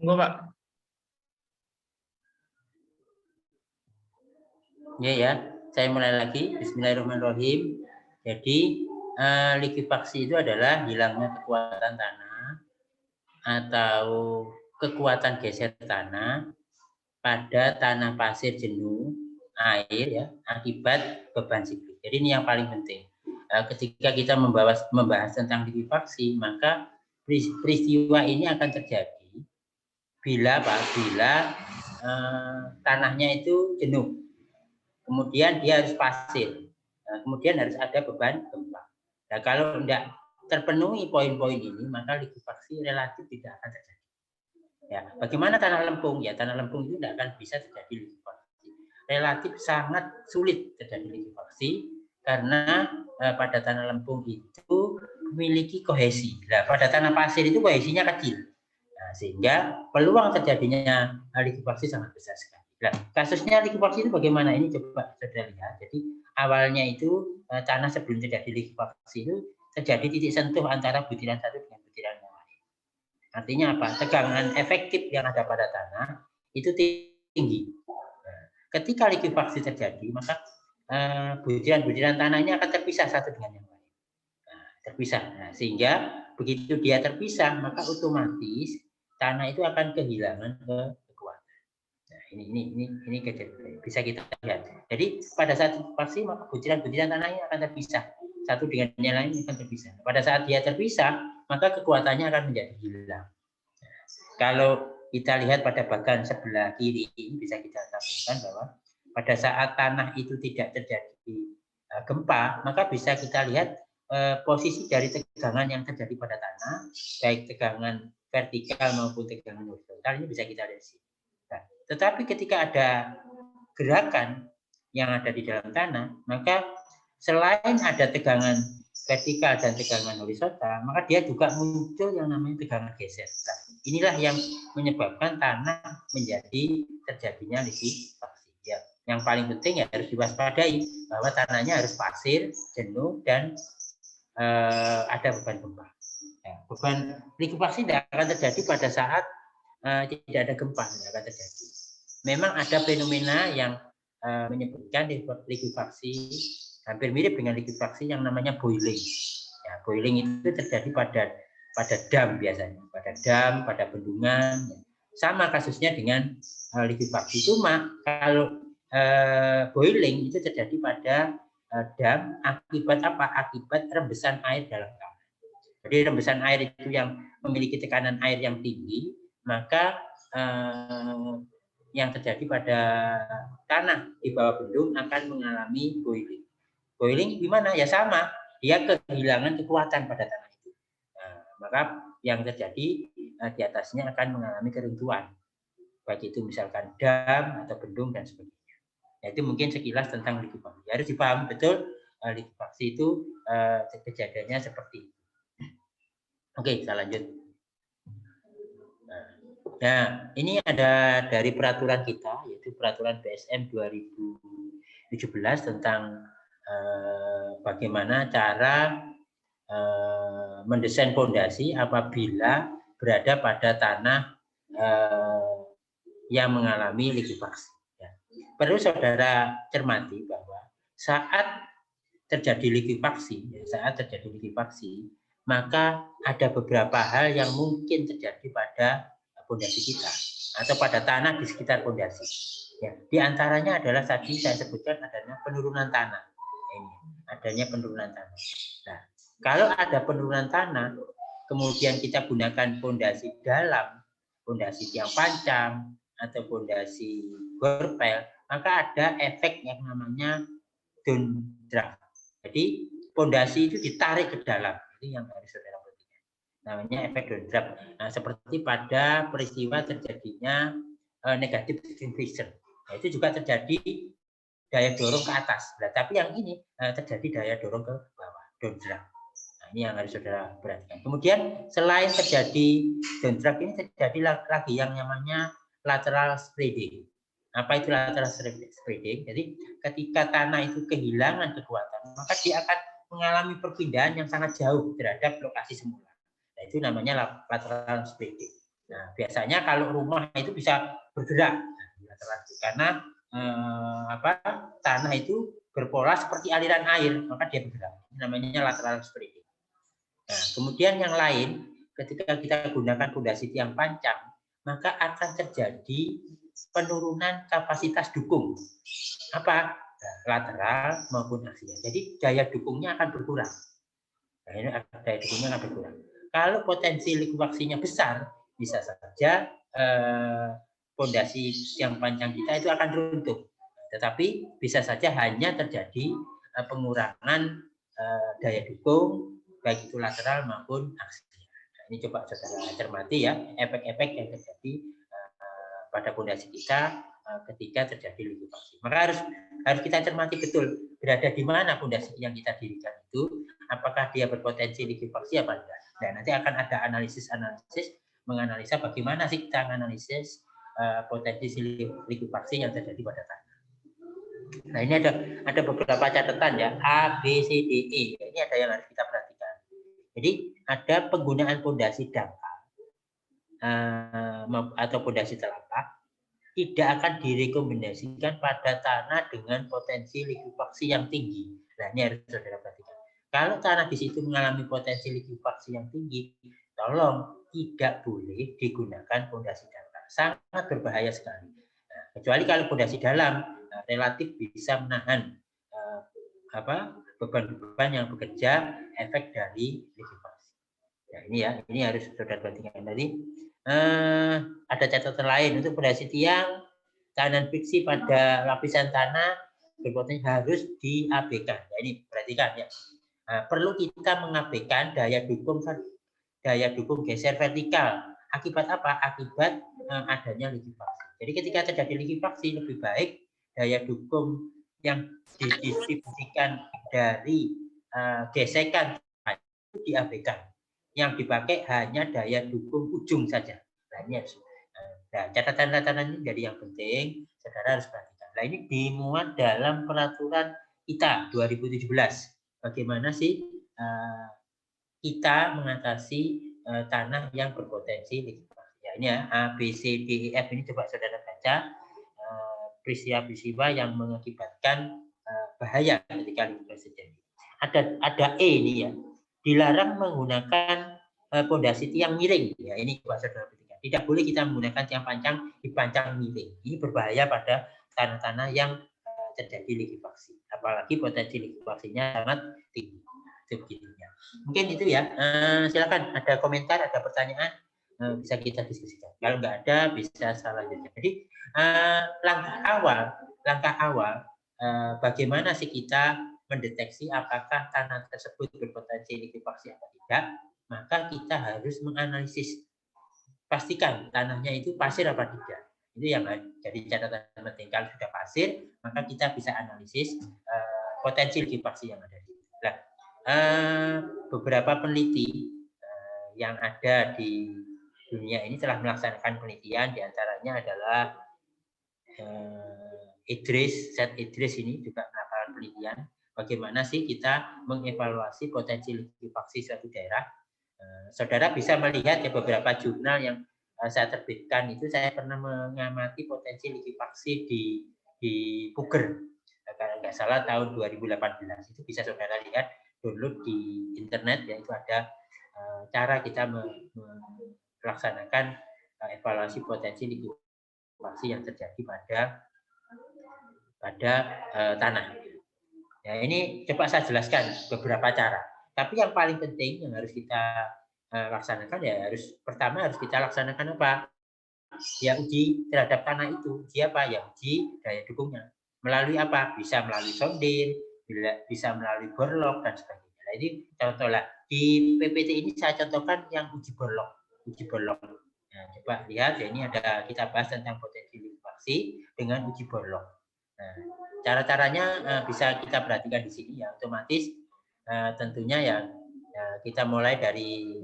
Enggak, Pak. Ya, saya mulai lagi. Bismillahirrahmanirrahim. Jadi likuifaksi itu adalah hilangnya kekuatan tanah atau kekuatan geser tanah pada tanah pasir jenuh air ya akibat beban siklik. Jadi ini yang paling penting. Ketika kita membahas tentang likuifaksi, maka peristiwa ini akan terjadi bila tanahnya itu jenuh. Kemudian dia harus pasir. Nah, kemudian harus ada beban gempa. Nah, kalau tidak terpenuhi poin-poin ini, maka likuifaksi relatif tidak akan terjadi. Ya, bagaimana tanah lempung? Ya, tanah lempung itu tidak akan bisa terjadi likuifaksi. Relatif sangat sulit terjadi likuifaksi karena pada tanah lempung itu memiliki kohesi. Nah, pada tanah pasir itu kohesinya kecil. Nah, sehingga peluang terjadinya likuifaksi sangat besar sekali. Nah, kasusnya likuifaksi itu bagaimana? Ini coba saudara lihat. Jadi awalnya itu tanah sebelum terjadi likuifaksi itu terjadi titik sentuh antara butiran satu dengan butiran yang lain. Artinya apa? Tegangan efektif yang ada pada tanah itu tinggi. Nah, ketika likuifaksi terjadi, maka butiran-butiran tanah ini akan terpisah satu dengan yang lain. Nah, terpisah. Nah, sehingga begitu dia terpisah, maka otomatis tanah itu akan kehilangan kekuatan. Nah, ini kejadian bisa kita lihat. Jadi pada saat likuifaksi maka butiran-butiran tanahnya akan terpisah satu dengan yang lain akan terpisah. Pada saat dia terpisah maka kekuatannya akan menjadi hilang. Nah, kalau kita lihat pada bagian sebelah kiri ini bisa kita sampaikan bahwa pada saat tanah itu tidak terjadi gempa maka bisa kita lihat posisi dari tegangan yang terjadi pada tanah baik tegangan vertikal maupun tegangan horizontal ini bisa kita lihat di sini. Nah, tetapi ketika ada gerakan yang ada di dalam tanah, maka selain ada tegangan vertikal dan tegangan horizontal, maka dia juga muncul yang namanya tegangan geser. Nah, inilah yang menyebabkan tanah menjadi terjadinya likuifaksi. Ya, yang paling penting ya harus diwaspadai bahwa tanahnya harus pasir, jenuh dan ada beban gempa. Ya, beban likuifaksi tidak akan terjadi pada saat tidak ada gempa, tidak akan terjadi. Memang ada fenomena yang menyebutkan likuifaksi hampir mirip dengan likuifaksi yang namanya boiling. Ya, boiling itu terjadi pada dam biasanya, pada dam, pada bendungan. Sama kasusnya dengan likuifaksi. Cuma kalau boiling itu terjadi pada dam akibat apa? Akibat rembesan air dalam tanah. Jadi rembesan air itu yang memiliki tekanan air yang tinggi, maka yang terjadi pada tanah di bawah bendung akan mengalami boiling. Boiling gimana? Ya sama, dia kehilangan kekuatan pada tanah itu. Nah, maka yang terjadi di atasnya akan mengalami keruntuhan. Baik itu misalkan dam atau bendung dan sebagainya. Nah, itu mungkin sekilas tentang likuifaksi. Harus dipahami betul likuifaksi itu kejadiannya seperti itu. Oke, kita lanjut. Nah, ini ada dari peraturan kita, yaitu peraturan BSM 2017 tentang bagaimana cara mendesain fondasi apabila berada pada tanah yang mengalami likuifaksi. Ya. Perlu saudara cermati bahwa saat terjadi likuifaksi, maka ada beberapa hal yang mungkin terjadi pada fondasi kita atau pada tanah di sekitar fondasi. Ya, di antaranya adalah tadi saya sebutkan adanya penurunan tanah. Ini, adanya penurunan tanah. Nah, kalau ada penurunan tanah, kemudian kita gunakan fondasi dalam, fondasi tiang pancang atau fondasi gorpel, maka ada efek yang namanya downdraft. Jadi fondasi itu ditarik ke dalam. Ini yang harus saudara perhatikan. Namanya efek downdraft. Nah, seperti pada peristiwa terjadinya negatif inflation. Nah, itu juga terjadi daya dorong ke atas. Nah, tapi yang ini terjadi daya dorong ke bawah, downdraft. Nah, ini yang harus saudara perhatikan. Kemudian selain terjadi downdraft ini terjadi lagi yang namanya lateral spreading. Apa itu lateral spreading? Jadi ketika tanah itu kehilangan kekuatan, maka dia akan mengalami perpindahan yang sangat jauh terhadap lokasi semula. Nah, itu namanya lateral spreading. Nah, biasanya kalau rumah itu bisa bergerak karena tanah itu berpola seperti aliran air, maka dia bergerak. Ini namanya lateral spreading. Nah, kemudian yang lain, ketika kita gunakan fondasi tiang pancang, maka akan terjadi penurunan kapasitas dukung. Apa? Lateral maupun aksial. Jadi daya dukungnya akan berkurang. Nah, ini daya dukungnya akan berkurang. Kalau potensi likuifaksinya besar, bisa saja fondasi tiang pancang kita itu akan runtuh. Tetapi bisa saja hanya terjadi pengurangan daya dukung, baik itu lateral maupun aksial. Nah, ini coba saudara cermati ya, efek-efek yang terjadi pada fondasi kita ketika terjadi likuifaksi. Maka harus kita cermati betul berada di mana fondasi yang kita dirikan itu, apakah dia berpotensi likuifaksi apa tidak. Dan nanti akan ada analisis menganalisa bagaimana sih kita menganalisis potensi likuifaksi yang terjadi pada tanah. Nah, ini ada beberapa catatan ya, A, B, C, D, E. Ini ada yang harus kita perhatikan. Jadi ada penggunaan fondasi dangkal atau fondasi telapak tidak akan direkomendasikan pada tanah dengan potensi likuifaksi yang tinggi. Nah, ini harus saudara perhatikan. Kalau tanah di situ mengalami potensi likuifaksi yang tinggi, tolong tidak boleh digunakan fondasi dangkal. Sangat berbahaya sekali. Nah, kecuali kalau fondasi dalam relatif bisa menahan beban-beban yang bekerja efek dari likuifaksi. Nah, ini harus saudara perhatikan tadi. Ada catatan lain untuk fondasi tiang, tekanan friksi pada lapisan tanah berpotensi harus diabaikan. Nah, ini perhatikan ya. Perlu kita mengabaikan daya dukung geser vertikal. Akibat apa? Akibat adanya likuifaksi. Jadi ketika terjadi likuifaksi, lebih baik daya dukung yang didistribusikan dari gesekan itu diabaikan. Yang dipakai hanya daya dukung ujung saja. Nah, ini harus. Nah, catatan-catatan ini dari yang penting, saudara harus perhatikan. Nah, ini dimuat dalam peraturan kita 2017. Bagaimana sih kita mengatasi tanah yang berpotensi likuifaksi? Ya, ini ya, A, B, C, D, E, F ini coba saudara baca peristiwa-peristiwa yang mengakibatkan bahaya ketika likuifaksi terjadi. Ada E ini ya. Dilarang menggunakan fondasi tiang miring. Ya, ini coba saudara perhatikan. Tidak boleh kita menggunakan tiang pancang dipancang miring. Ini berbahaya pada tanah-tanah yang terjadi likuifaksi. Apalagi potensi likuifaksinya sangat tinggi. Begitunya. Mungkin itu ya. Silakan ada komentar, ada pertanyaan, bisa kita diskusikan. Kalau nggak ada, bisa selanjutnya. Jadi langkah awal bagaimana sih kita mendeteksi apakah tanah tersebut berpotensi likuifaksi atau tidak, maka kita harus menganalisis, pastikan tanahnya itu pasir apa tidak. Itu yang jadi catatan penting. Kalau sudah pasir, maka kita bisa analisis potensi likuifaksi yang ada. Nah, beberapa peneliti yang ada di dunia ini telah melaksanakan penelitian, diantaranya adalah Seth Idris ini juga melakukan penelitian bagaimana sih kita mengevaluasi potensi likuifaksi suatu daerah. Saudara bisa melihat ya beberapa jurnal yang saya terbitkan itu, saya pernah mengamati potensi likuifaksi di Puger. Kalau nggak salah tahun 2018 itu bisa saudara lihat, download di internet ya, itu ada cara kita melaksanakan evaluasi potensi likuifaksi yang terjadi pada tanah. Ya, ini coba saya jelaskan beberapa cara. Tapi yang paling penting yang harus kita laksanakan ya pertama harus kita laksanakan apa? Ya uji terhadap tanah itu. Uji apa? Ya uji daya dukungnya. Melalui apa? Bisa melalui sondir, bisa melalui borlog dan sebagainya. Nah, ini contoh lah. Di PPT ini saya contohkan yang uji borlog. Nah, coba lihat ya, ini ada kita bahas tentang potensi likuifaksi dengan uji borlog. Nah, cara-caranya bisa kita perhatikan di sini ya. Otomatis tentunya ya kita mulai dari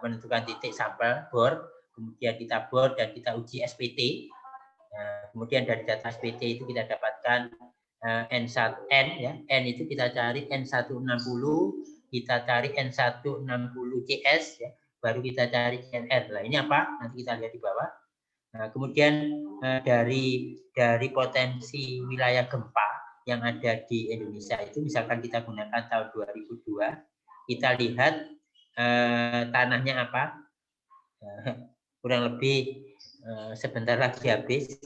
menentukan titik sampel bor, kemudian kita bor dan kita uji SPT. Kemudian dari data SPT itu kita dapatkan N1N ya. N itu kita cari N160, kita cari N160 CS ya. baru kita cari CNR. Nah, ini apa? Nanti kita lihat di bawah. Nah, kemudian dari potensi wilayah gempa yang ada di Indonesia itu, misalkan kita gunakan tahun 2002, kita lihat tanahnya apa, kurang lebih sebentar lagi habis.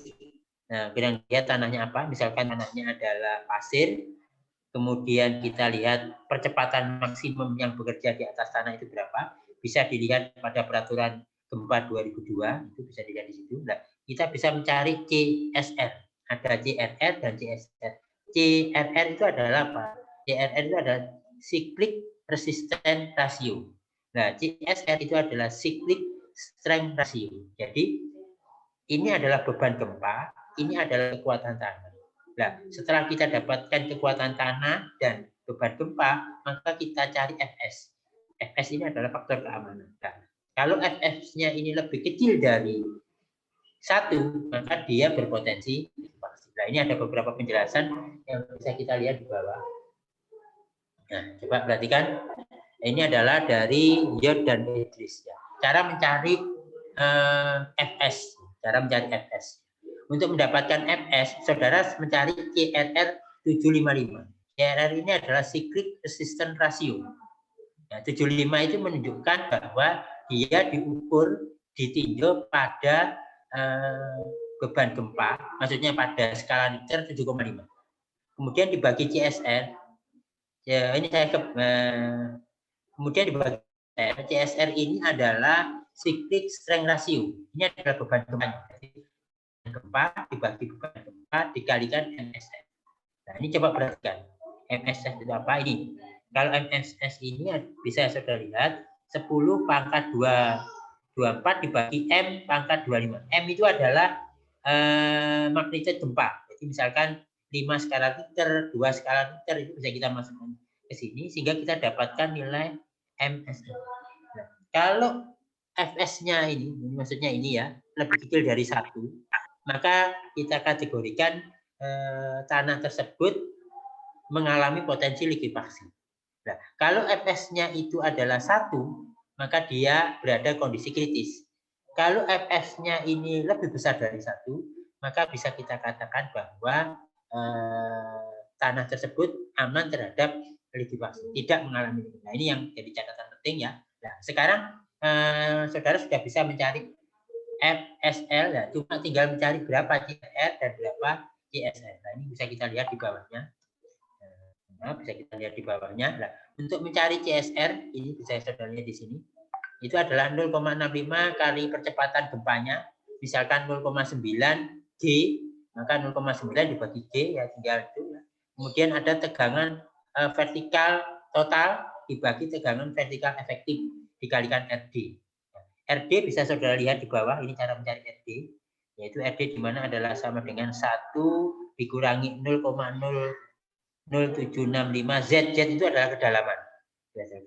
Nah, kurang lihat tanahnya apa, misalkan tanahnya adalah pasir, kemudian kita lihat percepatan maksimum yang bekerja di atas tanah itu berapa, bisa dilihat pada peraturan gempa 2002, itu bisa dilihat di situ. Nah, kita bisa mencari CSR, ada CRR dan CSR. CRR itu adalah apa? CRR itu adalah cyclic resistance ratio. Nah, CSR itu adalah cyclic strength ratio. Jadi ini adalah beban gempa, ini adalah kekuatan tanah. Nah, setelah kita dapatkan kekuatan tanah dan beban gempa, maka kita cari Fs. Fs ini adalah faktor keamanan. Nah, kalau Fs-nya ini lebih kecil dari 1, maka dia berpotensi likuifaksi. Nah, ini ada beberapa penjelasan yang bisa kita lihat di bawah. Nah, coba perhatikan. Ini adalah dari Yod dan Idris. Ya. Cara mencari Fs. Cara mencari Fs. Untuk mendapatkan Fs, saudara mencari CRR 755. CRR ini adalah cyclic resistance ratio. Nah, 75 itu menunjukkan bahwa dia diukur, ditinjau pada beban gempa, maksudnya pada skala Richter 7,5. Kemudian dibagi CSR, ya ini saya kemudian dibagi CSR ini adalah cyclic strength ratio. Ini adalah beban gempa dibagi beban gempa dikalikan MSS. Nah, ini coba perhatikan. MSS itu apa ini? Kalau MSS ini bisa saudara lihat 10 pangkat 24 dibagi M pangkat 25. M itu adalah magnitudo gempa. Jadi misalkan 5 skala Richter, 2 skala Richter itu bisa kita masukkan ke sini sehingga kita dapatkan nilai MSS. Nah, kalau Fs-nya ini, maksudnya ini ya, lebih kecil dari 1, maka kita kategorikan tanah tersebut mengalami potensi likuifaksi. Nah, kalau Fs-nya itu adalah 1, maka dia berada kondisi kritis. Kalau Fs-nya ini lebih besar dari 1, maka bisa kita katakan bahwa tanah tersebut aman terhadap likuifaksi, tidak mengalami likuifaksi. Nah, ini yang jadi catatan penting ya. Nah, sekarang saudara sudah bisa mencari FSL, ya, cuma tinggal mencari berapa CSR dan berapa CSR. Nah, ini bisa kita lihat di bawahnya. Nah, bisa kita lihat di bawahnya. Nah, untuk mencari CSR, ini bisa saudara lihat di sini. Itu adalah 0,65 kali percepatan gempanya. Misalkan 0,9 G, maka 0,9 dibagi G, ya tinggal itu. Ya. Kemudian ada tegangan vertikal total dibagi tegangan vertikal efektif dikalikan RD. RD bisa saudara lihat di bawah, ini cara mencari RD, yaitu RD di mana adalah sama dengan 1 dikurangi 0,0765 Z. Z itu adalah kedalaman.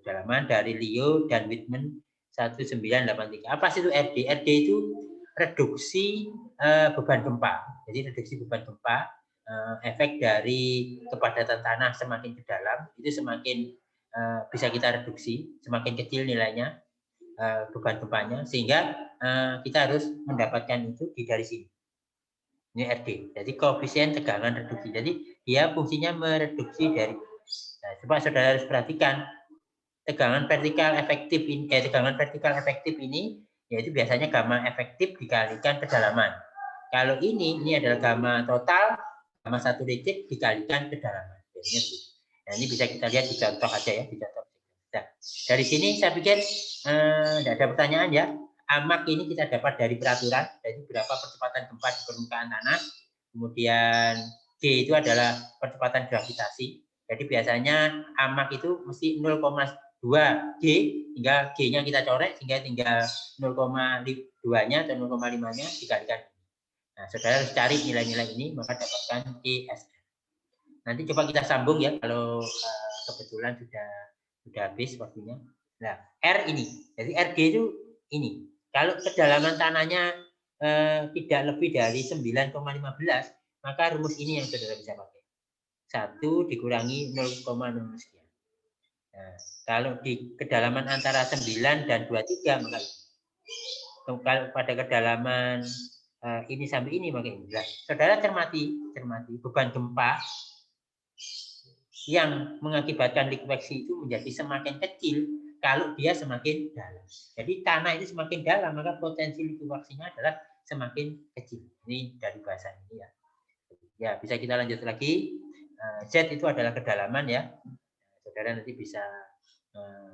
Kedalaman dari Leo dan Whitman 1983. Apa sih itu RD? RD itu reduksi beban gempa. Jadi reduksi beban gempa, efek dari kepadatan tanah semakin ke dalam, itu semakin bisa kita reduksi, semakin kecil nilainya beban gempanya, sehingga kita harus mendapatkan itu dari sini. Ini RD. Jadi koefisien tegangan reduksi. Jadi dia fungsinya mereduksi dari. Nah, coba saudara harus perhatikan tegangan vertikal efektif ini. Tegangan vertikal efektif ini yaitu biasanya gamma efektif dikalikan kedalaman. Kalau ini adalah gamma total, gamma 1 detik dikalikan kedalaman. Nah, ini bisa kita lihat di contoh aja ya, di contoh. Nah, dari sini saya pikir tidak ada pertanyaan ya. Amak ini kita dapat dari peraturan, jadi berapa percepatan gempa di permukaan tanah. Kemudian G itu adalah percepatan gravitasi. Jadi biasanya amak itu mesti 0,2 G, hingga G-nya kita coret sehingga tinggal 0,2-nya atau 0,5-nya dikalikan. Nah, saudara harus cari nilai-nilai ini, maka dapatkan CSR. Nanti coba kita sambung ya, kalau kebetulan sudah habis waktunya. Nah, R ini, jadi RG itu ini. Kalau kedalaman tanahnya tidak lebih dari 9,15, maka rumus ini yang saudara bisa pakai. 1 dikurangi 0,0 sekian. Nah, kalau di kedalaman antara 9 dan 23 maka kalau pada kedalaman ini sampai ini maka ini. Saudara cermati beban gempa yang mengakibatkan likuifaksi itu menjadi semakin kecil kalau dia semakin dalam. Jadi tanah itu semakin dalam maka potensi likuifaksinya adalah semakin kecil. Ini dari bahasa ini ya. Ya, bisa kita lanjut lagi. Z itu adalah kedalaman ya. Saudara nanti bisa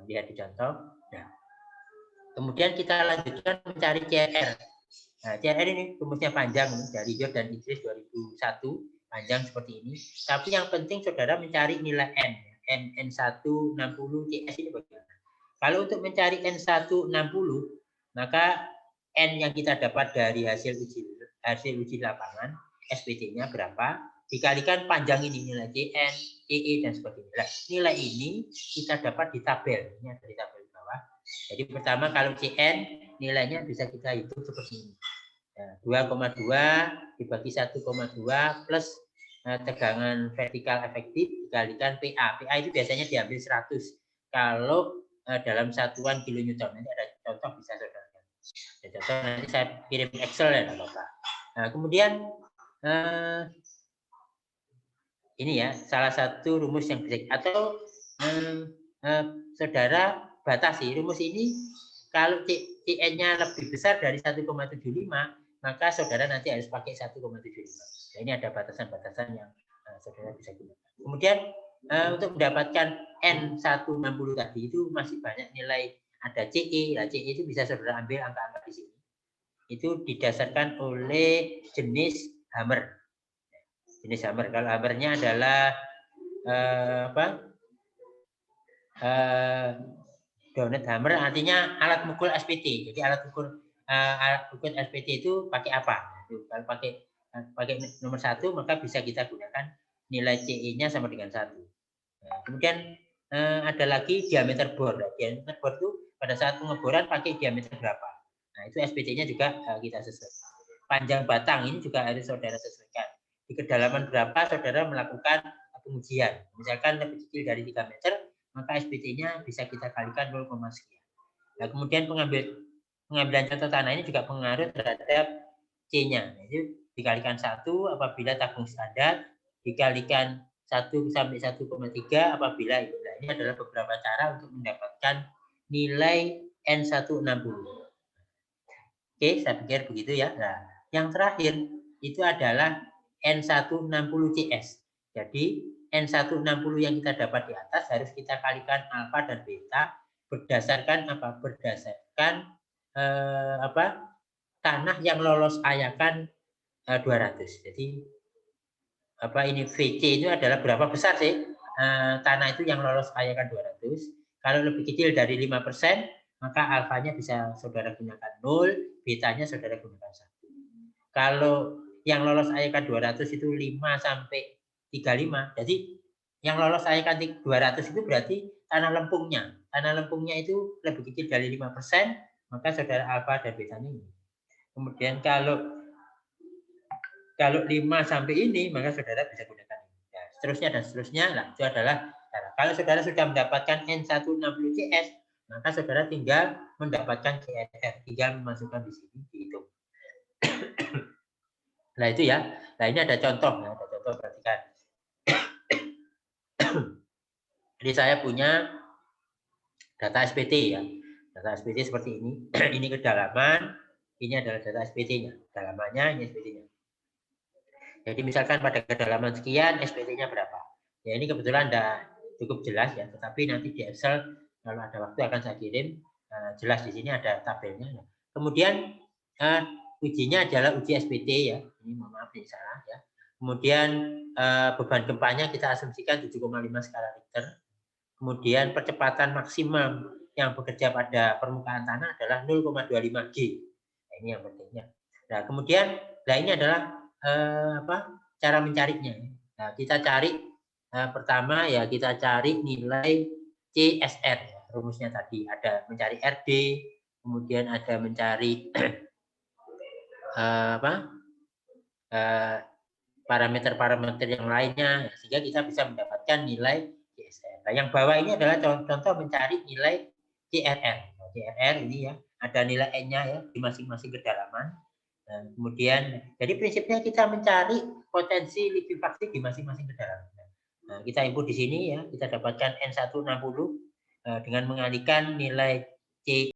lihat di contoh. Nah, kemudian kita lanjutkan mencari CR. Nah, CR ini rumusnya panjang dari George dan Idris 2001. Panjang seperti ini. Tapi yang penting saudara mencari nilai N. N160 CS ini bagaimana? Kalau untuk mencari N160, maka N yang kita dapat dari hasil uji lapangan, SPT-nya berapa, dikalikan panjang ini nilai CN, CE, dan sebagainya. Nah, nilai ini kita dapat di tabel. Ini ada di tabel bawah. Jadi pertama kalau CN, nilainya bisa kita hitung seperti ini. 2,2 dibagi 1,2 plus tegangan vertikal efektif dikalikan PA. PA itu biasanya diambil 100. Kalau dalam satuan kilonewton, nanti ada contoh bisa saudara. Ada contoh nanti saya kirim Excel ya Bapak. Nah, kemudian ini ya salah satu rumus yang bisa atau saudara batasi rumus ini kalau CN-nya lebih besar dari 1,75 maka saudara nanti harus pakai 1,75. Nah, ini ada batasan-batasan yang saudara bisa gunakan. Kemudian untuk mendapatkan N160 tadi itu masih banyak nilai, ada CE. Nah, CE itu bisa saudara ambil angka-angka di sini. Itu didasarkan oleh jenis hammer. Jenis hammer. Kalau hammernya adalah donut hammer artinya alat mukul SPT. Jadi alat mukul SPT itu pakai apa? Kalau pakai nomor 1 maka bisa kita gunakan nilai CE-nya sama dengan 1. Nah, kemudian ada lagi diameter bor. Diameter bor itu pada saat pengeboran pakai diameter berapa? Nah, itu SPT-nya juga kita sesuaikan. Panjang batang ini juga harus saudara sesuaikan. Di kedalaman berapa saudara melakukan pengujian. Misalkan lebih kecil dari 3 meter, maka SPT-nya bisa kita kalikan 0, sekian. Nah, kemudian pengambilan contoh tanah ini juga pengaruh terhadap C-nya. Jadi dikalikan 1 apabila tabung standar, dikalikan 1 sampai 1,3 apabila itu. Nah, ini adalah beberapa cara untuk mendapatkan nilai N160. Oke, saya pikir begitu ya. Nah, yang terakhir itu adalah N160CS. Jadi N160 yang kita dapat di atas harus kita kalikan alfa dan beta berdasarkan apa? Berdasarkan tanah yang lolos ayakan 200. Jadi ini VC itu adalah berapa besar sih tanah itu yang lolos ayakan 200. Kalau lebih kecil dari 5%, maka alfanya bisa saudara gunakan 0, betanya saudara gunakan 1. Kalau yang lolos ayakan 200 itu 5 sampai 35. Jadi yang lolos ayakan 200 itu berarti tanah lempungnya. Tanah lempungnya itu lebih kecil dari 5%, maka saudara alfa dan betanya ini. Kemudian kalau 5 sampai ini, maka saudara bisa gunakan ini. Ya, seterusnya dan seterusnya. Nah, itu adalah cara. Kalau saudara sudah mendapatkan N160CS, maka saudara tinggal mendapatkan CSR. Tinggal memasukkan di sini, dihitung. Nah, itu ya. Nah, ini ada contoh. Ya, ada contoh, perhatikan. Jadi saya punya data SPT ya. Data SPT seperti ini. Ini kedalaman. Ini adalah data SPT-nya. Kedalamannya, ini SPT-nya. Jadi misalkan pada kedalaman sekian, SPT-nya berapa? Ya ini kebetulan tidak cukup jelas ya, tetapi nanti di Excel kalau ada waktu akan saya kirim. Jelas di sini ada tabelnya. Kemudian ujinya adalah uji SPT ya. Ini mohon maaf ini salah ya. Kemudian beban gempanya kita asumsikan 7,5 skala Richter. Kemudian percepatan maksimum yang bekerja pada permukaan tanah adalah 0,25 G. Nah, ini yang pentingnya. Nah, kemudian ini adalah cara mencarinya. Nah, kita cari pertama ya kita cari nilai CSR. Rumusnya tadi ada mencari RD, kemudian ada mencari parameter-parameter yang lainnya, sehingga kita bisa mendapatkan nilai CSR. Nah, yang bawah ini adalah contoh mencari nilai CRR. Nah, CRR ini ya, ada nilai N-nya ya di masing-masing kedalaman. Nah, kemudian, jadi prinsipnya kita mencari potensi likuifaksi di masing-masing kedalaman. Nah, kita input di sini ya, kita dapatkan N160 dengan mengalihkan nilai C